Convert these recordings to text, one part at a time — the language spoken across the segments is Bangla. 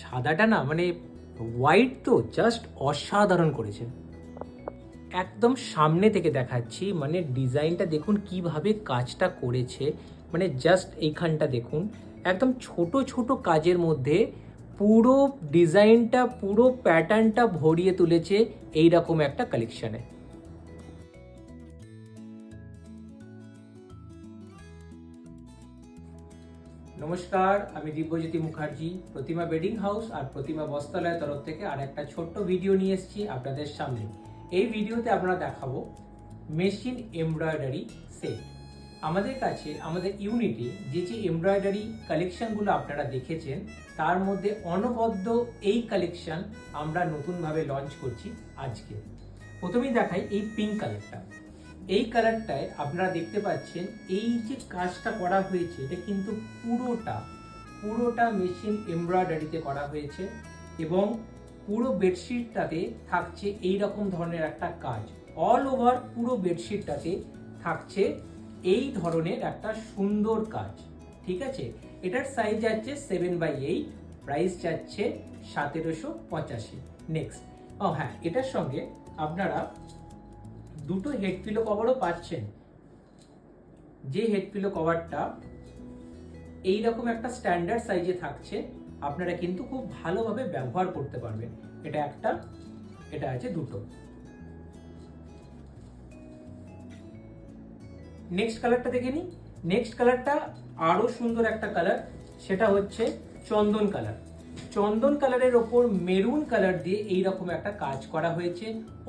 সাদাটা না মানে হোয়াইট তো জাস্ট অসাধারণ করেছে। একদম সামনে থেকে দেখাচ্ছি, মানে ডিজাইনটা দেখুন কিভাবে কাজটা করেছে, মানে জাস্ট এইখানটা দেখুন একদম ছোট ছোট কাজের মধ্যে পুরো ডিজাইনটা পুরো প্যাটার্নটা ভরিয়ে তুলেছে এইরকম একটা কালেকশনে। নমস্কার, আমি দিব্যজ্যোতি মুখার্জি, প্রতিমা বেডিং হাউস আর প্রতিমা বস্ত্রালয়ের তরফ থেকে আর একটা ছোট্ট ভিডিও নিয়ে এসেছি আপনাদের সামনে। এই ভিডিওতে আমরা দেখাবো মেশিন এমব্রয়ডারি সেট। আমাদের কাছে আমাদের ইউনিটে যে এমব্রয়ডারি কালেকশনগুলো আপনারা দেখেছেন তার মধ্যে অনবদ্য এই কালেকশন আমরা নতুনভাবে লঞ্চ করছি আজকে। প্রথমেই দেখাই এই পিঙ্ক কালারটা। এই কালারটায় আপনারা দেখতে পাচ্ছেন এই যে কাজটা করা হয়েছে এটা কিন্তু পুরোটা মেশিন এমব্রয়ডারিতে করা হয়েছে এবং পুরো বেডশিটটাতে থাকছে এই রকম ধরনের একটা কাজ। অল ওভার পুরো বেডশিটটাতে থাকছে এই ধরনের একটা সুন্দর কাজ। ঠিক আছে, এটার সাইজ যাচ্ছে 7/8, প্রাইস যাচ্ছে 1785। নেক্সট, হ্যাঁ, এটার সঙ্গে আপনারা দুটো হেড পিলো কভারও পাচ্ছেন। যে হেড পিলো কভারটা এইরকম একটা স্ট্যান্ডার্ড সাইজে থাকছে, আপনারা কিন্তু খুব ভালোভাবে ব্যবহার করতে পারবেন। এটা একটা, এটা আছে দুটো। নেক্সট কালারটা দেখে নিই। নেক্সট কালারটা আরো সুন্দর একটা কালার, সেটা হচ্ছে চন্দন কালার। চন্দন কালারের ওপর মেরুন কালার দিয়ে এইরকম একটা কাজ করা হয়েছে,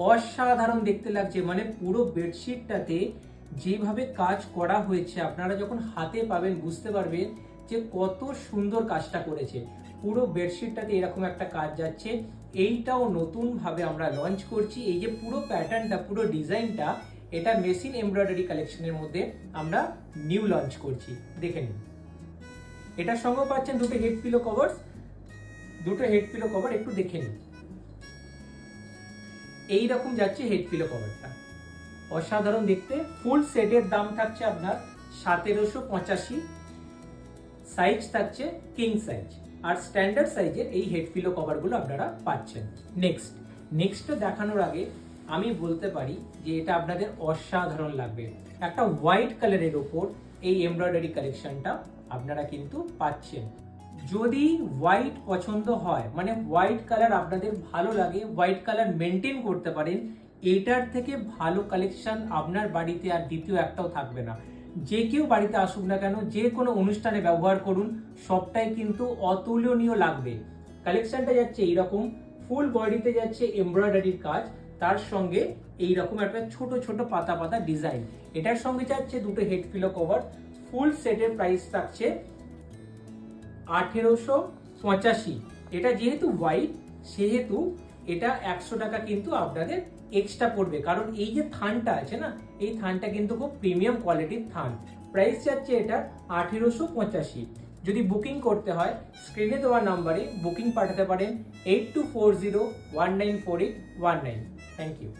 অসাধারণ দেখতে লাগছে। মানে পুরো বেডশিটটাতে যেভাবে কাজ করা হয়েছে আপনারা যখন হাতে পাবেন বুঝতে পারবেন যে কত সুন্দর কাজটা করেছে। পুরো বেডশিটটাতে এরকম একটা কাজ যাচ্ছে। এইটাও নতুন ভাবে আমরা লঞ্চ করছি। এই যে পুরো প্যাটার্নটা, পুরো ডিজাইনটা, এটা মেশিন এমব্রয়ডারি কালেকশনের মধ্যে আমরা নিউ লঞ্চ করছি। দেখে নিন। এটার সঙ্গেও পাচ্ছেন দুটো হেড পিলো কভার। দুটো হেড পিলো কভার একটু দেখে নিন। এইরকম যাচ্ছে হেড পিলো কভারটা, অসাধারণ দেখতে। ফুল সেটের দাম থাকছে আপনার 1785। সাইজ থাকছে কিং সাইজ, আর স্ট্যান্ডার্ড সাইজের এই হেড পিলো কভারগুলো আপনারা পাচ্ছেন। নেক্সট দেখানোর আগে আমি বলতে পারি যে এটা আপনাদের অসাধারণ লাগবে। একটা হোয়াইট কালারের ওপর এই এমব্রয়ডারি কালেকশনটা আপনারা কিন্তু পাচ্ছেন। যদি হোয়াইট পছন্দ হয়, মানে হোয়াইট কালার আপনাদের ভালো লাগে, হোয়াইট কালার মেনটেন করতে পারেন, এটার থেকে ভালো কালেকশন আপনার বাড়িতে আর দ্বিতীয় একটাও থাকবে না। যে কেউ বাড়িতে আসুক না কেন, যে কোনো অনুষ্ঠানে ব্যবহার করুন, সবটাই কিন্তু অতুলনীয় লাগবে। কালেকশনটা যাচ্ছে এইরকম, ফুল বডিতে যাচ্ছে এমব্রয়ডারির কাজ, তার সঙ্গে এইরকম একটা ছোট ছোট পাতা পাতা ডিজাইন। এটার সঙ্গে যাচ্ছে দুটো হেড পিলো কভার। ফুল সেটের প্রাইস থাকছে 1885। এটা যেহেতু হোয়াইট সেহেতু এটা 100 টাকা কিন্তু আপনাদের এক্সট্রা পড়বে, কারণ এই যে থানটা আছে না, এই থানটা কিন্তু খুব প্রিমিয়াম কোয়ালিটির থান। প্রাইস যাচ্ছে এটা 1885। যদি বুকিং করতে হয় স্ক্রিনে দেওয়া নাম্বারে বুকিং পাঠাতে পারেন 8240194819। Thank you.